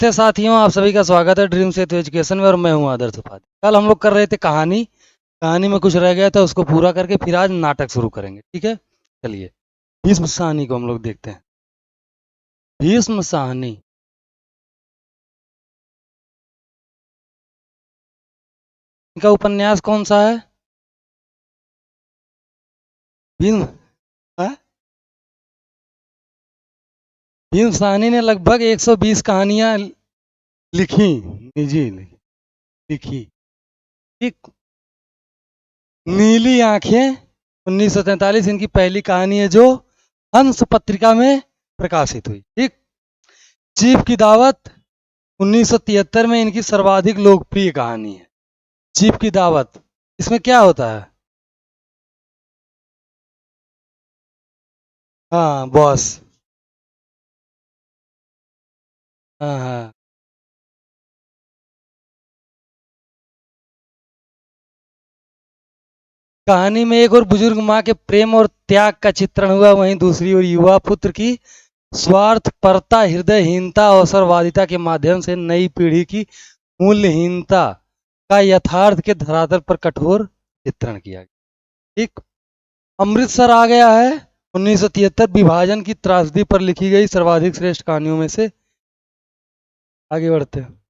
नमस्ते साथियों, आप सभी का स्वागत है ड्रीम सेतु एजुकेशन में और मैं हूं आदर्श उपाध्याय। कल हम लोग कर रहे थे कहानी में कुछ रह गया था, उसको पूरा करके फिर आज नाटक शुरू करेंगे। ठीक है, चलिए भीष्म साहनी को हम लोग देखते हैं। भीष्म साहनी इनका उपन्यास कौन सा है? भीष्म हाँ? भीष्म साहनी ने लगभग 120 कहानियां लिखी, निजी लिखी। ठीक, नीली आंखें 1943 इनकी पहली कहानी है जो हंस पत्रिका में प्रकाशित हुई। ठीक, चीफ की दावत 1973 में इनकी सर्वाधिक लोकप्रिय कहानी है। चीफ की दावत, इसमें क्या होता है? हाँ, बॉस। हाँ हाँ। कहानी में एक और बुजुर्ग माँ के प्रेम और त्याग का चित्रण हुआ, वहीं दूसरी ओर युवा पुत्र की स्वार्थपरता, हृदयहीनता, अवसरवादिता के माध्यम से नई पीढ़ी की मूल्यहीनता का यथार्थ के धरातल पर कठोर चित्रण किया गया। एक अमृतसर आ गया है 1973 विभाजन की त्रासदी पर लिखी गई सर्वाधिक श्रेष्ठ कहानियों में से। आगे बढ़ते हैं।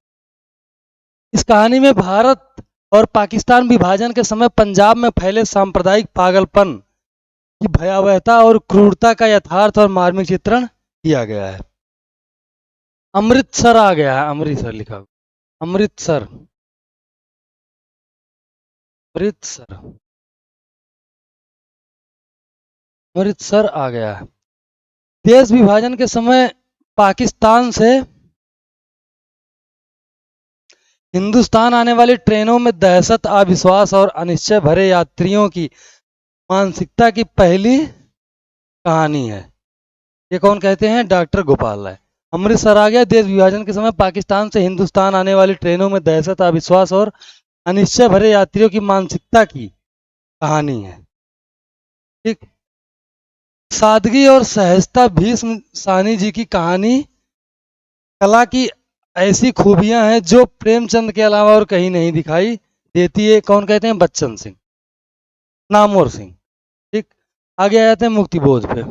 इस कहानी में भारत और पाकिस्तान विभाजन के समय पंजाब में फैले सांप्रदायिक पागलपन की भयावहता और क्रूरता का यथार्थ और मार्मिक चित्रण किया गया है। अमृतसर आ गया है, अमृतसर लिखा हुआ, अमृतसर, अमृतसर, अमृतसर आ गया है। देश विभाजन के समय पाकिस्तान से हिंदुस्तान आने वाली ट्रेनों में दहशत, अविश्वास और अनिश्चय भरे यात्रियों की मानसिकता की पहली कहानी है। ये कौन कहते हैं? डॉक्टर गोपाल राय। अमृतसर आ गया, देश विभाजन के समय पाकिस्तान से हिंदुस्तान आने वाली ट्रेनों में दहशत, अविश्वास और अनिश्चय भरे यात्रियों की मानसिकता की कहानी है। ठीक, सादगी और सहजता भीष्म साहनी जी की कहानी कला की ऐसी खूबियां हैं जो प्रेमचंद के अलावा और कहीं नहीं दिखाई देती है। कौन कहते हैं? बच्चन सिंह, नामवर सिंह। ठीक, आगे आ जाते हैं मुक्तिबोध पे।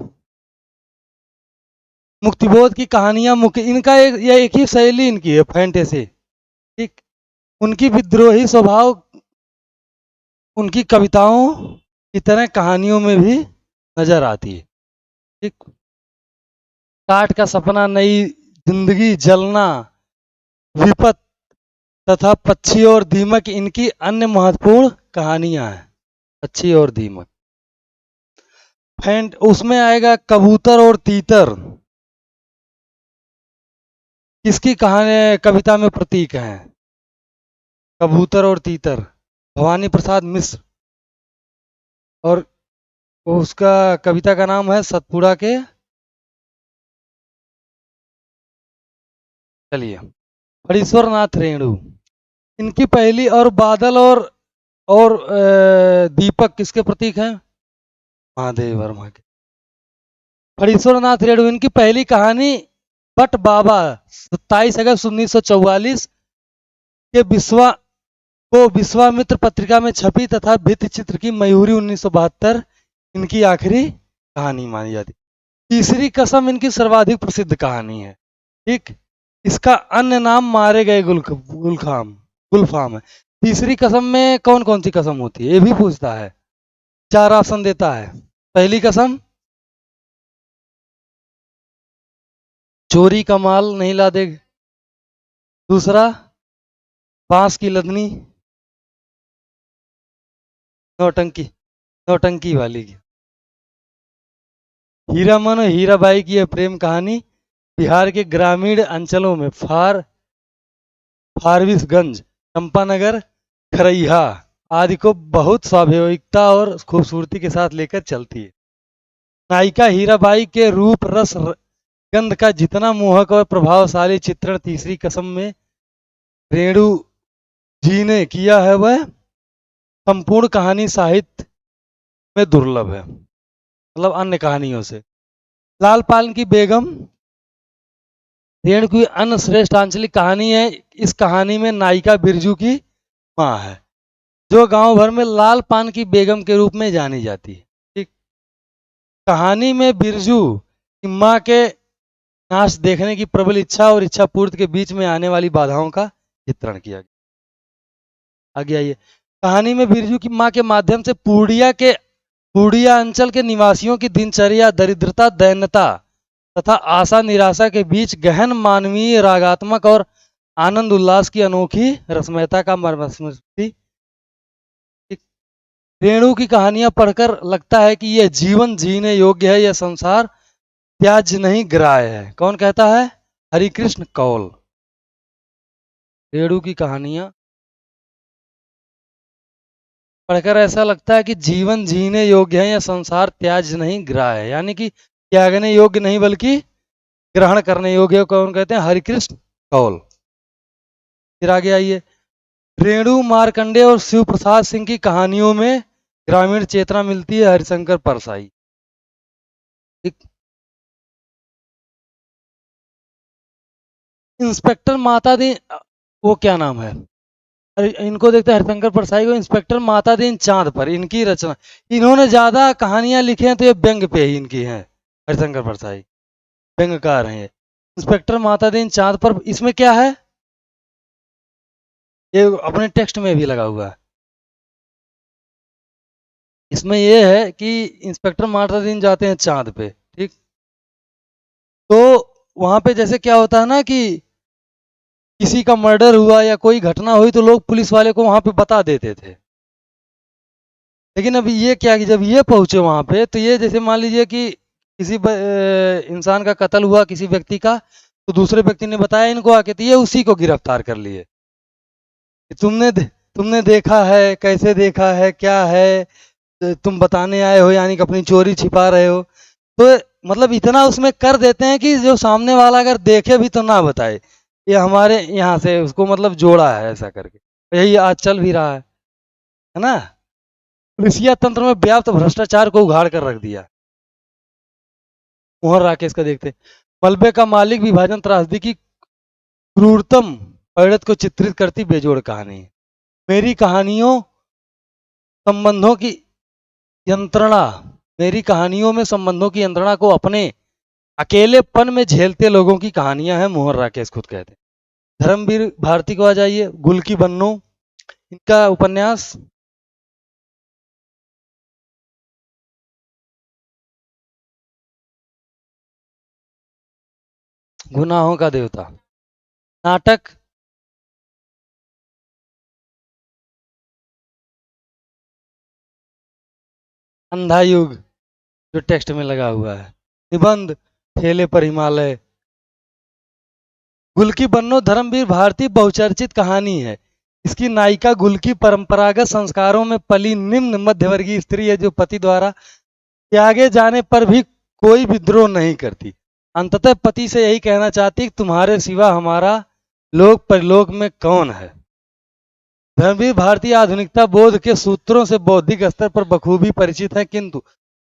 मुक्तिबोध की कहानियां मुख्य, इनका एक ही शैली इनकी है, फैंटेसी। ठीक, उनकी विद्रोही स्वभाव उनकी कविताओं की तरह कहानियों में भी नजर आती है। ठीक, काट का सपना, नई जिंदगी, जलना, विपत तथा पक्षी और दीमक इनकी अन्य महत्वपूर्ण कहानियां हैं। पक्षी और दीमक। फैंट उसमें आएगा कबूतर और तीतर, किसकी कहानी कविता में प्रतीक हैं? कबूतर और तीतर, भवानी प्रसाद मिश्र। और उसका कविता का नाम है सतपुड़ा के, चलिए, हरीश्वर नाथ रेणु। इनकी पहली, और बादल और दीपक किसके प्रतीक हैं? महादेव वर्मा के। हरीश्वर नाथ रेणु, इनकी पहली कहानी बट बाबा 27 अगस्त 1944 के विश्वामित्र पत्रिका में छपी तथा भित्ति चित्र की मयूरी 1972 इनकी आखिरी कहानी मानी जाती। तीसरी कसम इनकी सर्वाधिक प्रसिद्ध कहानी है। ठीक, इसका अन्य नाम मारे गए गुलफाम है। तीसरी कसम में कौन कौन सी कसम होती है ये भी पूछता है, 4 ऑप्शन देता है। पहली कसम, चोरी का माल नहीं ला दे। दूसरा, बांस की लदनी, नौटंकी, नौटंकी वाली की। हीरामन और हीराबाई की यह प्रेम कहानी बिहार के ग्रामीण अंचलों में फारबिसगंज, चंपानगर, खरैया आदि को बहुत स्वाभाविकता और खूबसूरती के साथ लेकर चलती है। नायिका हीराबाई के रूप, रस, गंध का जितना मोहक और प्रभावशाली चित्रण तीसरी कसम में रेणु जी ने किया है, वह संपूर्ण कहानी साहित्य में दुर्लभ है, मतलब अन्य कहानियों से। लाल पाल की बेगम रेणु की अन्य श्रेष्ठ आंचलिक कहानी है। इस कहानी में नायिका बिरजू की माँ है, जो गांव भर में लाल पान की बेगम के रूप में जानी जाती है। ठीक। कहानी में बिरजू की माँ के नाच देखने की प्रबल इच्छा और इच्छा पूर्ति के बीच में आने वाली बाधाओं का चित्रण किया गया। आगे आइए। कहानी में बिरजू की माँ के माध्यम से पूर्णिया अंचल के निवासियों की दिनचर्या, दरिद्रता, दैन्यता तथा आशा निराशा के बीच गहन मानवीय, रागात्मक और आनंद उल्लास की अनोखी रसमयता का मर्मस्मृति। रेणु की कहानियां पढ़कर लगता है कि यह जीवन जीने योग्य है, यह संसार त्याज्य नहीं ग्राह्य है। कौन कहता है? हरिकृष्ण कौल। रेणु की कहानियां पढ़कर ऐसा लगता है कि जीवन जीने योग्य है, यह संसार त्याज्य नहीं ग्राह्य है, यानी कि त्यागने योग्य नहीं बल्कि ग्रहण करने योग्य। कौन कहते हैं? हरिकृष्ण कौल। फिर आगे आइए। रेणु, मार्कंडे और शिव प्रसाद सिंह की कहानियों में ग्रामीण चेतना मिलती है। हरिशंकर परसाई। इंस्पेक्टर माता दी, वो क्या नाम है, अरे इनको देखते हैं हरिशंकर परसाई को। इंस्पेक्टर माता दीन चांद पर इनकी रचना, इन्होंने ज्यादा कहानियां लिखी हैं तो ये व्यंग पे ही इनकी हैं। हरिशंकर परसाई व्यंगकार हैं ये। इंस्पेक्टर माता दीन चांद पर, इसमें क्या है, ये अपने टेक्स्ट में भी लगा हुआ है। इसमें ये है कि इंस्पेक्टर माता दीन जाते हैं चांद पे। ठीक। तो वहां पे जैसे क्या होता है ना कि किसी का मर्डर हुआ या कोई घटना हुई तो लोग पुलिस वाले को वहां पे बता देते थे। लेकिन अभी ये क्या कि जब ये पहुंचे वहां पे तो ये जैसे मान लीजिए कि किसी इंसान का कत्ल हुआ, किसी व्यक्ति का, तो दूसरे व्यक्ति ने बताया इनको आके, तो ये उसी को गिरफ्तार कर लिए। तुमने देखा है, कैसे देखा है, क्या है, तुम बताने आए हो, यानी कि अपनी चोरी छिपा रहे हो। तो मतलब इतना उसमें कर देते हैं कि जो सामने वाला अगर देखे भी तो ना बताए। ये हमारे यहाँ से उसको मतलब जोड़ा है ऐसा करके, यही आज चल भी रहा है ना। पुलिसिया तंत्र में व्याप्त भ्रष्टाचार को उघाड़ कर रख दिया। मोहन राकेश का देखते। मलबे का मालिक विभाजन त्रासदी की क्रूरतम पीड़ित को चित्रित करती बेजोड़ कहानी। मेरी कहानियों संबंधों की यंत्रणा, मेरी कहानियों में संबंधों की यंत्रणा को अपने अकेलेपन में झेलते लोगों की कहानियां हैं, मोहन राकेश खुद कहते हैं। धर्मवीर भारती को आ जाइए। गुल की बन्नो, इनका उपन्यास गुनाहों का देवता। नाटक अंधा युग, जो टेक्स्ट में लगा हुआ है। निबंध ठेले पर हिमालय। गुल की बन्नो धर्मवीर भारती बहुचर्चित कहानी है। इसकी नायिका गुल की परंपरागत संस्कारों में पली निम्न मध्यवर्गीय स्त्री है, जो पति द्वारा त्यागे जाने पर भी कोई विद्रोह नहीं करती। अंततः पति से यही कहना चाहती कि तुम्हारे सिवा हमारा लोक परलोक में कौन है। धर्मवीर भारतीय आधुनिकता बोध के सूत्रों से बौद्धिक स्तर पर बखूबी परिचित है, किंतु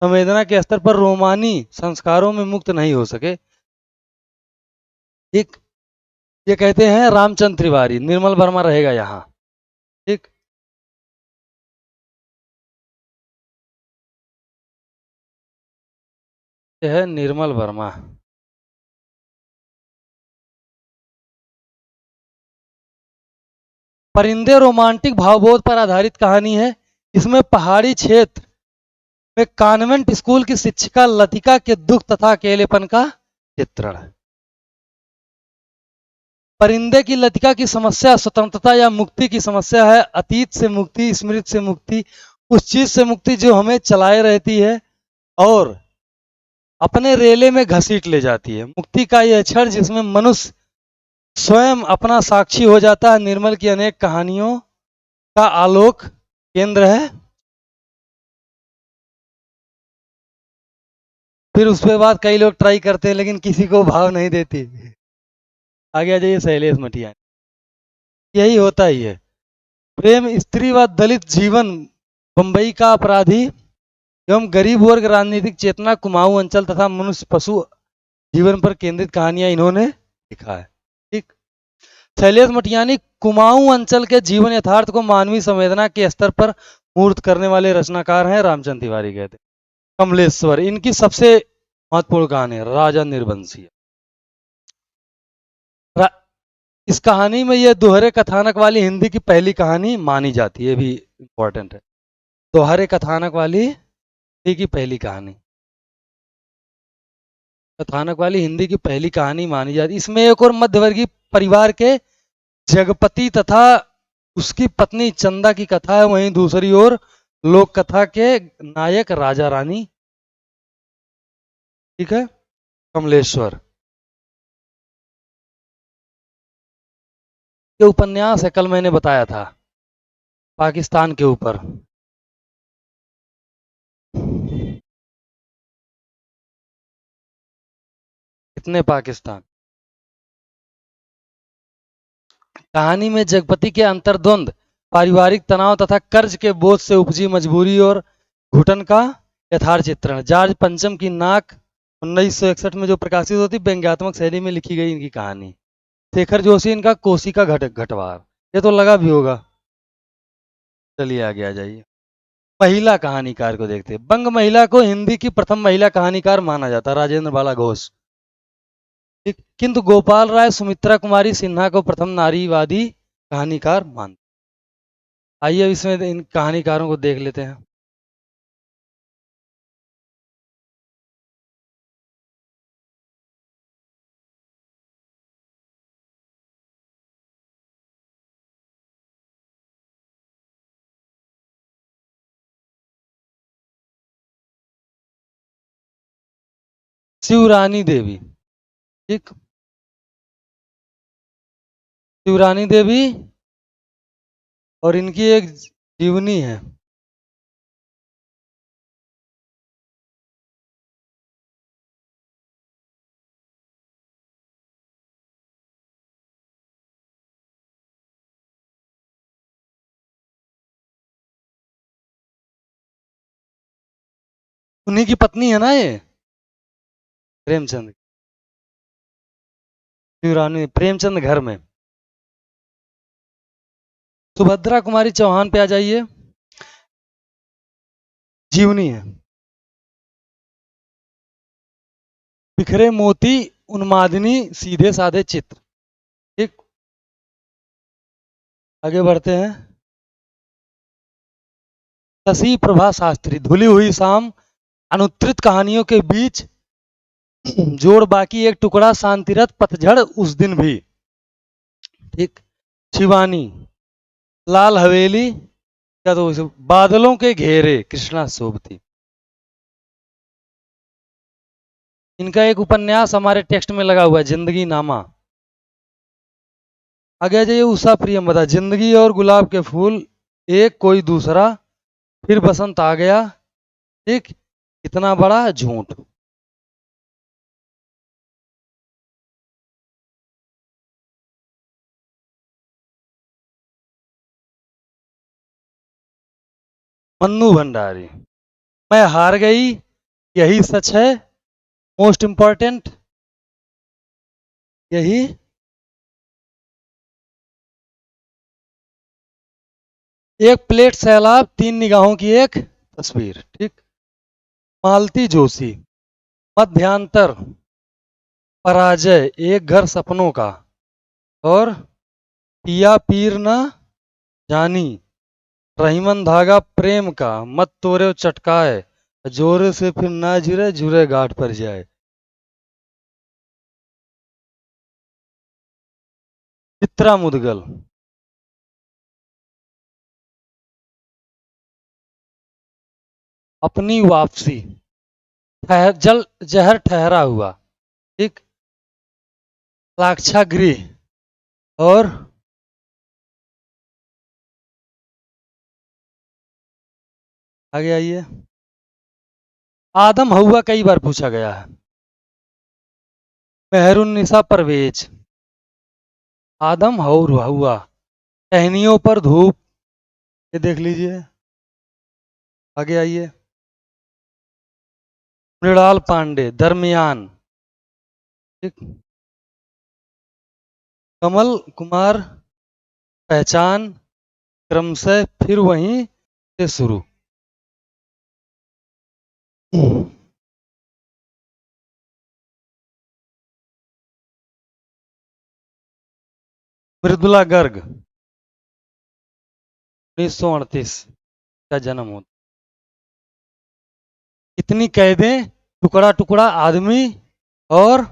संवेदना के स्तर पर रोमानी संस्कारों में मुक्त नहीं हो सके। एक ये कहते हैं रामचंद्र तिवारी, निर्मल वर्मा रहेगा यहाँ। ठीक। ये है निर्मल वर्मा। परिंदे रोमांटिक भावबोध पर आधारित कहानी है। इसमें पहाड़ी क्षेत्र में कॉन्वेंट स्कूल की शिक्षिका लतिका के दुख तथा अकेलेपन का चित्रण है। परिंदे की लतिका की समस्या स्वतंत्रता या मुक्ति की समस्या है। अतीत से मुक्ति, स्मृति से मुक्ति, उस चीज से मुक्ति जो हमें चलाए रहती है और अपने रेले में घसीट ले जाती है। मुक्ति का यह क्षण जिसमें मनुष्य स्वयं अपना साक्षी हो जाता है, निर्मल की अनेक कहानियों का आलोक केंद्र है। फिर उसके बाद कई लोग ट्राई करते हैं लेकिन किसी को भाव नहीं देती। आगे आ जाइए। शैलेश मटिया। यही होता ही है। प्रेम, स्त्री व दलित जीवन, बंबई का अपराधी एवं गरीब वर्ग, राजनीतिक चेतना, कुमाऊं अंचल तथा मनुष्य पशु जीवन पर केंद्रित कहानियां इन्होंने लिखा है। ठीक। शैलेश मटियानी कुमाऊं अंचल के जीवन यथार्थ को मानवीय संवेदना के स्तर पर मूर्त करने वाले रचनाकार हैं, रामचंद्र तिवारी कहते हैं। कमलेश्वर इनकी सबसे महत्वपूर्ण कहानी है राजा निर्बंसी। रा, इस कहानी में यह दोहरे कथानक वाली हिंदी की पहली कहानी मानी जाती है, ये भी इंपॉर्टेंट है। दोहरे कथानक वाली हिंदी की पहली कहानी, कथानक वाली हिंदी की पहली कहानी मानी जाती है। इसमें एक और मध्यवर्गीय परिवार के जगपति तथा उसकी पत्नी चंदा की कथा है, वहीं दूसरी ओर लोक कथा के नायक राजा रानी। ठीक है। कमलेश्वर ये उपन्यास है, कल मैंने बताया था, पाकिस्तान के ऊपर। कितने पाकिस्तान। कहानी में जगपति के अंतर्द्वंद, पारिवारिक तनाव तथा कर्ज के बोझ से उपजी मजबूरी और घुटन का यथार्थ चित्रण। जॉर्ज पंचम की नाक 1961 में जो प्रकाशित होती, व्यंग्यात्मक शैली में लिखी गई इनकी कहानी। शेखर जोशी इनका कोसी का घटवार, ये तो लगा भी होगा। चलिए आगे आ जाइए। महिला कहानीकार को देखते हैं। बंग महिला को हिंदी की प्रथम महिला कहानीकार माना जाता है, राजेंद्र बाला घोष। किंतु गोपाल राय सुमित्रा कुमारी सिन्हा को प्रथम नारीवादी कहानीकार मानते। आइए इसमें इन कहानीकारों को देख लेते हैं। शिवरानी देवी। ठीक। शिवरानी देवी और इनकी एक जीवनी है। उन्हीं की पत्नी है ना ये, प्रेमचंद। शिवरानी प्रेमचंद घर में। सुभद्रा कुमारी चौहान पे आ जाइए। जीवनी है। बिखरे मोती, उन्मादिनी, सीधे साधे चित्र। ठीक। आगे बढ़ते हैं। शशि प्रभा शास्त्री, धुली हुई शाम, अनुत्तरित कहानियों के बीच जोड़ बाकी एक टुकड़ा, शांतिरत, पतझड़, उस दिन भी। ठीक। शिवानी, लाल हवेली, क्या तो बादलों के घेरे, कृष्णा सोबती। इनका एक उपन्यास हमारे टेक्स्ट में लगा हुआ है, जिंदगी नामा। आगे आ जाइए। उषा प्रियमवदा, जिंदगी और गुलाब के फूल, एक कोई दूसरा, फिर बसंत आ गया, ठीक, इतना बड़ा झूठ। मन्नू भंडारी, मैं हार गई, यही सच है, मोस्ट इंपॉर्टेंट, यही। एक प्लेट सैलाब, तीन निगाहों की एक तस्वीर। ठीक। मालती जोशी, मध्यांतर, पराजय, एक घर सपनों का, और पिया पीर न जानी, रहीमन धागा प्रेम का, मत तोरे चटकाए, जोरे से फिर ना जुरे, जुरे गाठ पर जाए। चित्रा मुदगल, अपनी वापसी, जल जहर ठहरा हुआ। ठीक। लाक्षागृह, और आगे आइए। आदम हवा कई बार पूछा गया है। मेहरुन्निसा परवेज, आदम और हवा, टहनियों पर धूप, ये देख लीजिए। आगे आइए। मृणाल पांडे, दरमियान। ठीक। कमल कुमार पहचान क्रमशः फिर वहीं से शुरू। मृदुला गर्ग 1938 का जन्म होता। कितनी कैदें, टुकड़ा टुकड़ा आदमी और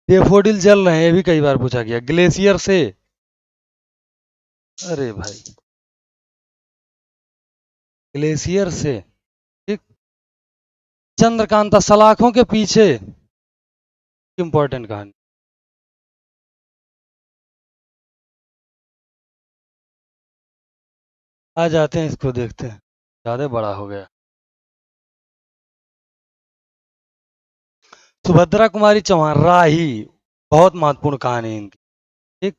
डेफोडिल जल रहे हैं, ये भी कई बार पूछा गया। ग्लेशियर से, अरे भाई, ग्लेशियर से, ठीक। चंद्रकांता सलाखों के पीछे, इंपॉर्टेंट कहानी। आ जाते हैं, इसको देखते हैं, ज्यादा बड़ा हो गया। सुभद्रा कुमारी चौहान, राही, बहुत महत्वपूर्ण कहानी है इनकी। ठीक।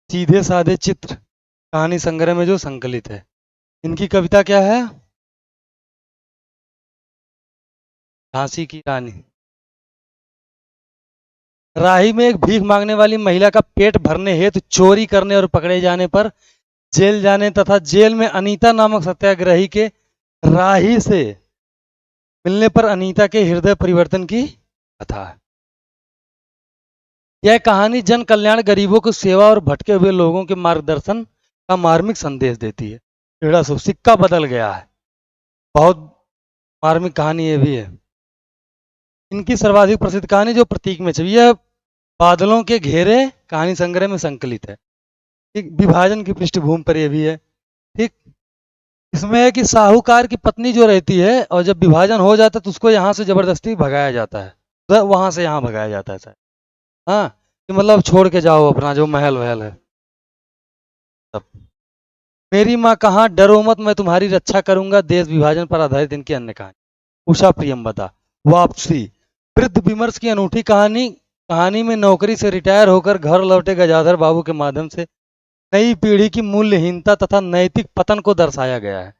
सीधे साधे चित्र कहानी संग्रह में जो संकलित है। इनकी कविता क्या है? झांसी की रानी। राही में एक भीख मांगने वाली महिला का पेट भरने हेतु चोरी करने और पकड़े जाने पर जेल जाने तथा जेल में अनीता नामक सत्याग्रही के राही से मिलने पर अनीता के हृदय परिवर्तन की कथा है। यह कहानी जन कल्याण, गरीबों की सेवा और भटके हुए लोगों के मार्गदर्शन का मार्मिक संदेश देती है। टेढ़ा सो सिक्का बदल गया है, बहुत मार्मिक कहानी ये भी है। इनकी सर्वाधिक प्रसिद्ध कहानी जो प्रतीक में छवि है, बादलों के घेरे कहानी संग्रह में संकलित है। ठीक। विभाजन की पृष्ठभूमि पर यह भी है। ठीक। इसमें है कि साहूकार की पत्नी जो रहती है और जब विभाजन हो जाता है तो उसको यहाँ से जबरदस्ती भगाया जाता है, तो वहां से यहाँ भगाया जाता है। हाँ, कि मतलब छोड़ के जाओ अपना जो महल वहल है सब। मेरी माँ कहाँ, डरो मत, मैं तुम्हारी रक्षा करूंगा, देश विभाजन पर आधारित इनकी अन्य कहानी। उषा प्रियमवदा, वापसी, वृद्ध विमर्श की अनूठी कहानी। कहानी में नौकरी से रिटायर होकर घर लौटे गजाधर बाबू के माध्यम से नई पीढ़ी की मूल्यहीनता तथा नैतिक पतन को दर्शाया गया है।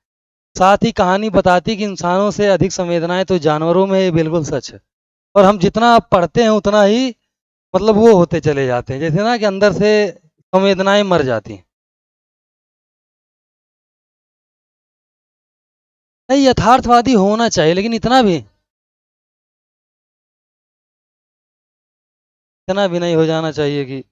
साथ ही कहानी बताती कि इंसानों से अधिक संवेदनाएं तो जानवरों में है, ये बिल्कुल सच है। और हम जितना पढ़ते हैं उतना ही मतलब वो होते चले जाते हैं, जैसे ना कि अंदर से संवेदनाएं मर जाती हैं। नहीं, यथार्थवादी होना चाहिए, लेकिन इतना भी नहीं हो जाना चाहिए कि।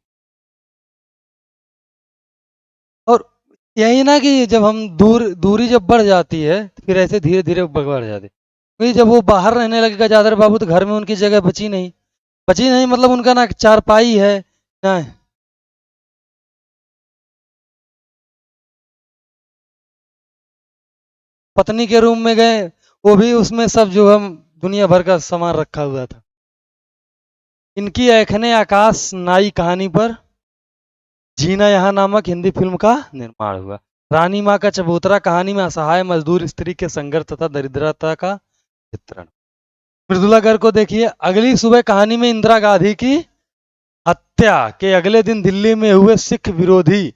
और यही ना कि जब हम दूरी जब बढ़ जाती है तो फिर ऐसे धीरे धीरे बढ़ जाती है। क्योंकि जब वो बाहर रहने लगे गजाधर बाबू तो घर में उनकी जगह बची नहीं। बची नहीं मतलब उनका ना चारपाई है ना। पत्नी के रूम में गए, वो भी उसमें सब जो हम दुनिया भर का सामान रखा हुआ था। इनकी ऐखने आकाश नाई कहानी पर जीना यहाँ नामक हिंदी फिल्म का निर्माण हुआ। रानी माँ का चबूतरा कहानी में असहाय मजदूर स्त्री के संघर्ष तथा दरिद्रता का चित्रण। मृदुला गर्ग को देखिए, अगली सुबह कहानी में इंदिरा गांधी की हत्या के अगले दिन दिल्ली में हुए सिख विरोधी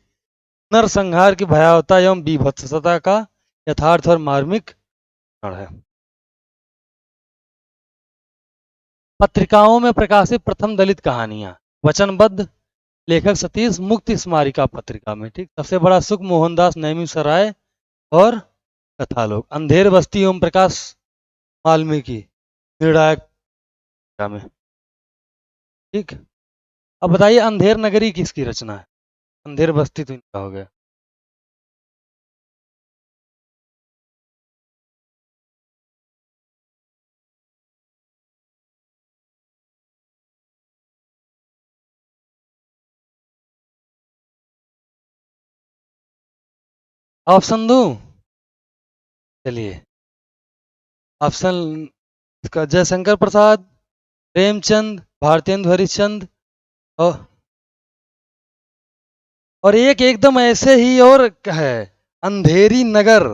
नरसंहार की भयावहता एवं बीभत्सता का यथार्थ और मार्मिक चित्रण है। पत्रिकाओं में प्रकाशित प्रथम दलित कहानियां, वचनबद्ध लेखक सतीश मुक्ति स्मारिका पत्रिका में। ठीक। सबसे बड़ा सुख मोहनदास नैमी सराय और कथालोक। अंधेर बस्ती ओम प्रकाश वाल्मीकि निर्णायक में। ठीक। अब बताइए अंधेर नगरी किसकी रचना है? अंधेर बस्ती तो इनका हो गया। ऑप्शन दो, चलिए। ऑप्शन इसका जयशंकर प्रसाद, प्रेमचंद, भारतेंदु हरिश्चंद्र और एक एकदम ऐसे ही और है, अंधेरी नगर।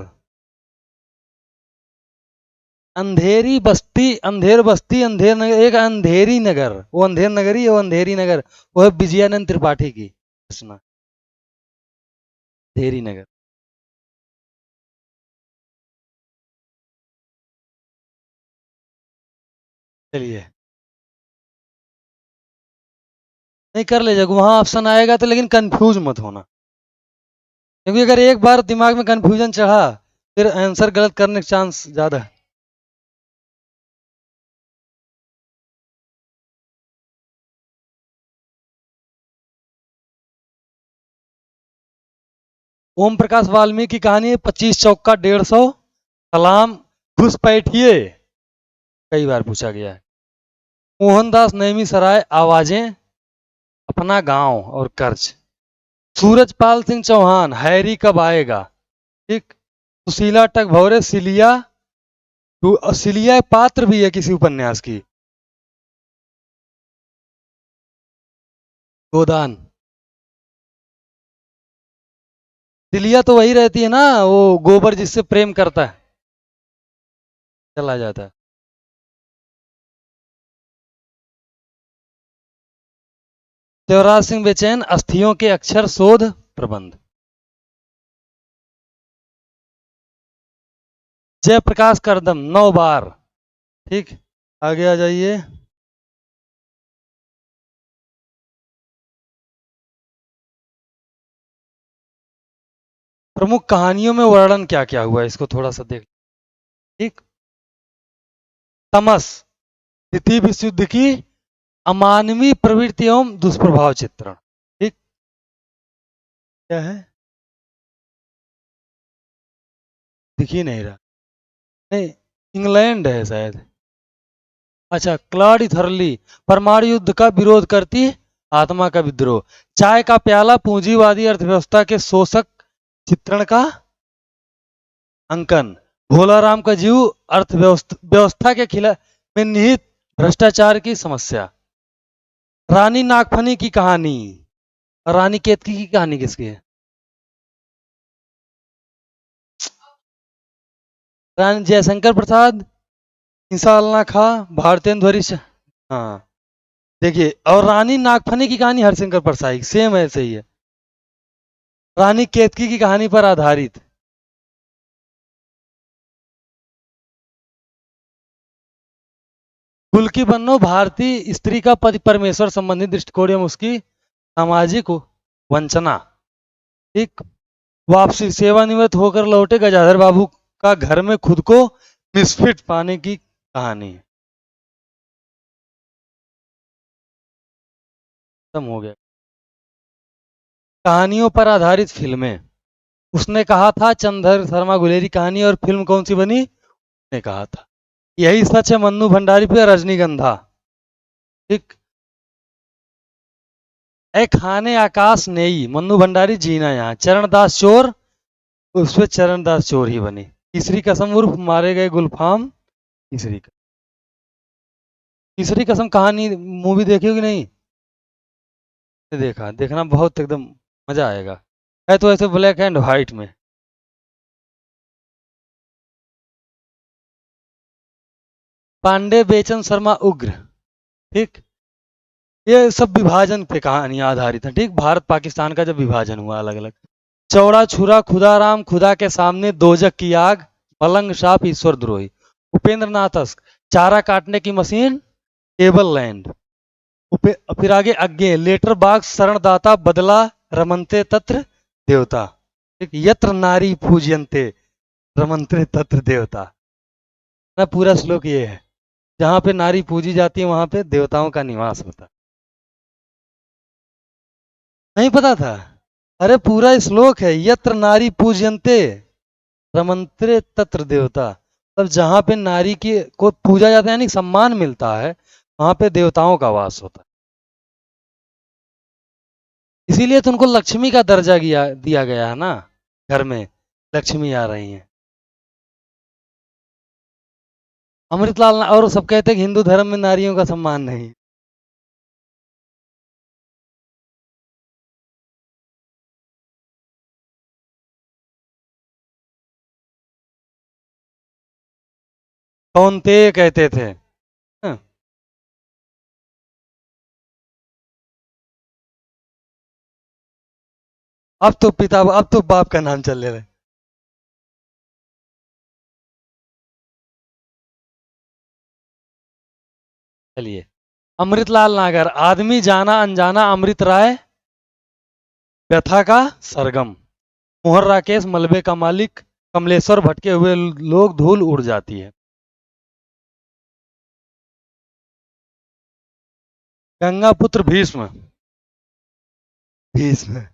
अंधेरी बस्ती, अंधेर बस्ती, अंधेर नगर, एक अंधेरी नगर, वो अंधेर नगरी है, वो अंधेरी नगर, वो है विजयानंद त्रिपाठी की रचना। अंधेरी नगर। चलिए। नहीं कर ले जाओगे, वहां ऑप्शन आएगा तो, लेकिन कंफ्यूज मत होना, क्योंकि अगर एक बार दिमाग में कंफ्यूजन चढ़ा फिर आंसर गलत करने का चांस ज्यादा है। ओम प्रकाश वाल्मीकि की कहानी है 25 चौका 150, सलाम, घुसपैठिए, कई बार पूछा गया है। मोहनदास नैमी सराय, आवाजें, अपना गांव और कर्ज। सूरजपाल सिंह चौहान, हैरी कब आएगा, ठीक। सुशीला टकभौरे, सिलिया, सिलिया पात्र भी है किसी उपन्यास की। गोदान। सिलिया तो वही रहती है ना, वो गोबर जिससे प्रेम करता है, चला जाता है। देवराज सिंह बेचैन, अस्थियों के अक्षर शोध प्रबंध। जयप्रकाश करदम, 9 बार, ठीक। आगे आ जाइए। प्रमुख कहानियों में वर्णन क्या क्या हुआ है, इसको थोड़ा सा देख, ठीक। तमस, द्वितीय विश्व युद्ध की अमानवीय प्रवृत्ति एवं दुष्प्रभाव चित्रण, ठीक। क्या है, दिख ही नहीं रहा, नहीं, इंग्लैंड है शायद। अच्छा, क्लॉडी थर्ली, परमाणु युद्ध का विरोध करती आत्मा का विद्रोह। चाय का प्याला, पूंजीवादी अर्थव्यवस्था के शोषक चित्रण का अंकन। भोलाराम का जीव, अर्थव्यवस्था व्यवस्था के खिलाफ में निहित भ्रष्टाचार की समस्या। रानी नागफनी की कहानी, रानी केतकी की कहानी किसकी है? रानी जयशंकर प्रसाद, इंशाअल्लाह खा, भारतेंदु हरीश, हाँ। देखिए, और रानी नागफनी की कहानी हरशंकर परसाई, सेम ऐसे ही है। रानी केतकी की कहानी पर आधारित। कुल की बन्नो, भारतीय स्त्री का पति परमेश्वर संबंधी दृष्टिकोण एवं उसकी सामाजिक वंचना, ठीक। वापसी, सेवानिवृत्त होकर लौटे गजाधर बाबू का घर में खुद को मिसफिट पाने की कहानी, खत्म हो गया। कहानियों पर आधारित फिल्में, उसने कहा था, चंद्र शर्मा गुलेरी कहानी, और फिल्म कौन सी बनी, ने कहा था। यही सच है, मन्नू भंडारी पे रजनीगंधा, ठीक। ए खाने आकाश नेई, मन्नू भंडारी, जीना यहाँ, चरणदास चोर, उस पे चरणदास चोर ही बनी। तीसरी कसम उर्फ मारे गए गुलफाम, तीसरी, तीसरी कसम कहानी मूवी देखी होगी नहीं, देखा, देखना बहुत एकदम मजा आएगा, है तो ऐसे ब्लैक एंड व्हाइट में। पांडे बेचन शर्मा उग्र, ठीक। ये सब विभाजन पे कहानियां आधारित है, ठीक। भारत पाकिस्तान का जब विभाजन हुआ अलग अलग। चौड़ा छुरा, खुदाराम, खुदा के सामने, दोजक की आग, मलंग साप, ईश्वर द्रोही। उपेंद्र नाथ अस्क, चारा काटने की मशीन, टेबल लैंड। फिर आगे अज्ञे, लेटर बॉक्स, शरणदाता, बदला, रमनते तत्र देवता, ठीक। यत्र नारी पूजयन्ते, रमनते तत्र देवता, ना पूरा श्लोक ये है, जहां पे नारी पूजी जाती है वहां पे देवताओं का निवास होता है। नहीं पता था? अरे पूरा श्लोक है, यत्र नारी पूजयन्ते रमंत्रे तत्र देवता, तब जहां पे नारी की को पूजा जाता है यानी सम्मान मिलता है, वहां पे देवताओं का वास होता है। इसीलिए तो उनको लक्ष्मी का दर्जा दिया गया है ना, घर में लक्ष्मी आ रही हैं। अमृतलाल और सब कहते हैं कि हिंदू धर्म में नारियों का सम्मान नहीं। कौनते कहते थे, हाँ? अब तो बाप का नाम चल रहा है। चलिए, अमृतलाल नागर, आदमी जाना अनजाना अमृत राय, व्यथा का सरगम, मोहन राकेश मलबे का मालिक, कमलेश्वर भटके हुए लोग, धूल उड़ जाती है। गंगा पुत्र भीष्म, भीष्म।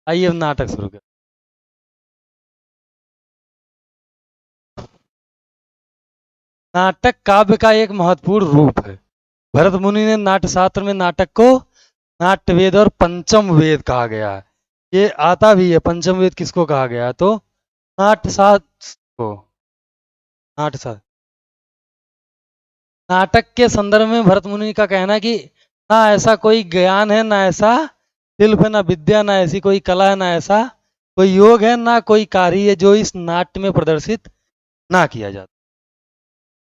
आइए अब नाटक शुरू कर। नाटक काव्य का एक महत्वपूर्ण रूप है। भरत मुनि ने नाट्यशास्त्र में नाटक को नाट्य वेद और पंचम वेद कहा गया है। ये आता भी है, पंचम वेद किसको कहा गया है, तो नाट्यशास्त्र को। नाट्यशास्त्र, नाटक के संदर्भ में भरत मुनि का कहना है कि ना ऐसा कोई ज्ञान है, ना ऐसा शिल्प है, ना विद्या, ना ऐसी कोई कला है, ना ऐसा कोई योग है, ना कोई कार्य है जो इस नाट्य में प्रदर्शित ना किया जाता।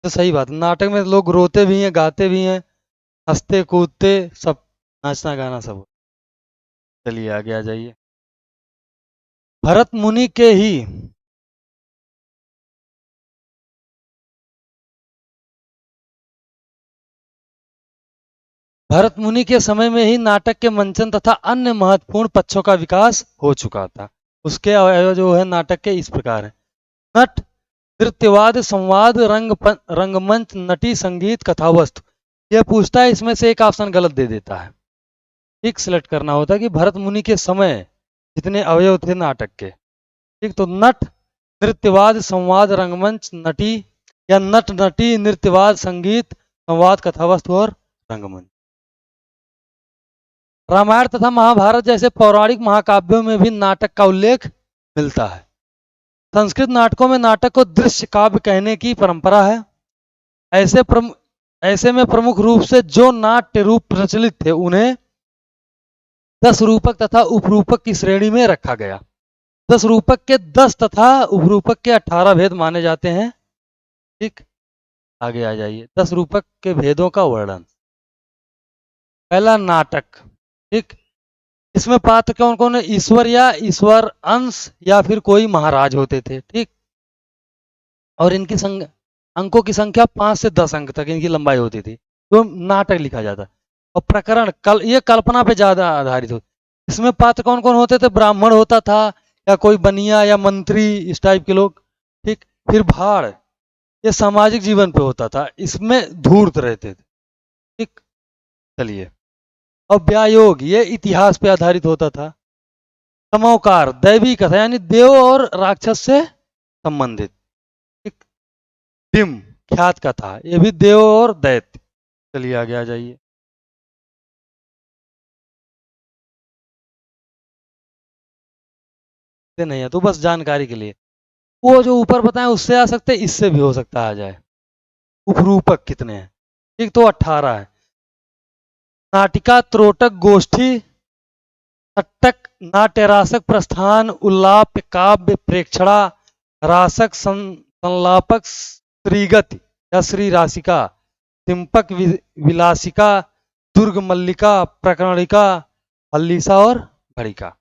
तो सही बात, नाटक में लोग रोते भी हैं, गाते भी हैं, हंसते कूदते सब, नाचना गाना सब। चलिए आगे आ जाइए। भरत मुनि के ही भरत मुनि के समय में ही नाटक के मंचन तथा अन्य महत्वपूर्ण पक्षों का विकास हो चुका था। उसके अवयव जो है नाटक के इस प्रकार है। नट, नृत्यवाद, संवाद, रंगमंच, नटी, संगीत, कथावस्तु। यह पूछता है, इसमें से एक ऑप्शन गलत दे देता है। ठीक सिलेक्ट करना होता है कि भरत मुनि के समय जितने अवयव थे नाटक के। ठीक, तो नट, नृत्यवाद, संवाद, रंगमंच, नटी, या नट, नटी, नृत्यवाद, संगीत, संवाद, कथावस्तु और रंगमंच। रामायण तथा महाभारत जैसे पौराणिक महाकाव्यों में भी नाटक का उल्लेख मिलता है। संस्कृत नाटकों में नाटक को दृश्य काव्य कहने की परंपरा है। ऐसे ऐसे में प्रमुख रूप से जो नाट्य रूप प्रचलित थे उन्हें 10 रूपक तथा उपरूपक की श्रेणी में रखा गया। 10 रूपक के 10 तथा उपरूपक के 18 भेद माने जाते हैं। ठीक, आगे आ जाइए। 10 रूपक के भेदों का वर्णन। पहला, नाटक। ठीक, इसमें पात्र कौन कौन है? ईश्वर या ईश्वर अंश या फिर कोई महाराज होते थे। ठीक, और इनकी अंकों की संख्या 5 से 10 अंक तक इनकी लंबाई होती थी, तो नाटक लिखा जाता। और प्रकरण ये कल्पना पे ज्यादा आधारित होती। इसमें पात्र कौन कौन होते थे? ब्राह्मण होता था, या कोई बनिया या मंत्री, इस टाइप के लोग। ठीक, फिर भाड़, ये सामाजिक जीवन पे होता था, इसमें धूर्त रहते थे। ठीक, चलिए। और व्यायोग, ये इतिहास पे आधारित होता था। समौकार, दैवी कथा, यानी देव और राक्षस से संबंधित। ठीक, डिम, ख्यात कथा, ये भी देव और दैत्य। चलिए आगे आ जाइए। ये नहीं है तो बस जानकारी के लिए, वो जो ऊपर बताएं उससे आ सकते, इससे भी हो सकता आ जाए। उपरूपक कितने हैं? ठीक, तो 18 है। नाटिका, त्रोटक, गोष्ठी, नाटक, नाट्य रासक, प्रस्थान, उल्लाप, काव्य, प्रेक्षणा, रासक, संलापक, श्रीगति या श्री राशिका, तिम्पक, विलासिका, दुर्ग मल्लिका, प्रकरणिका, हल्लीसा और भड़िका।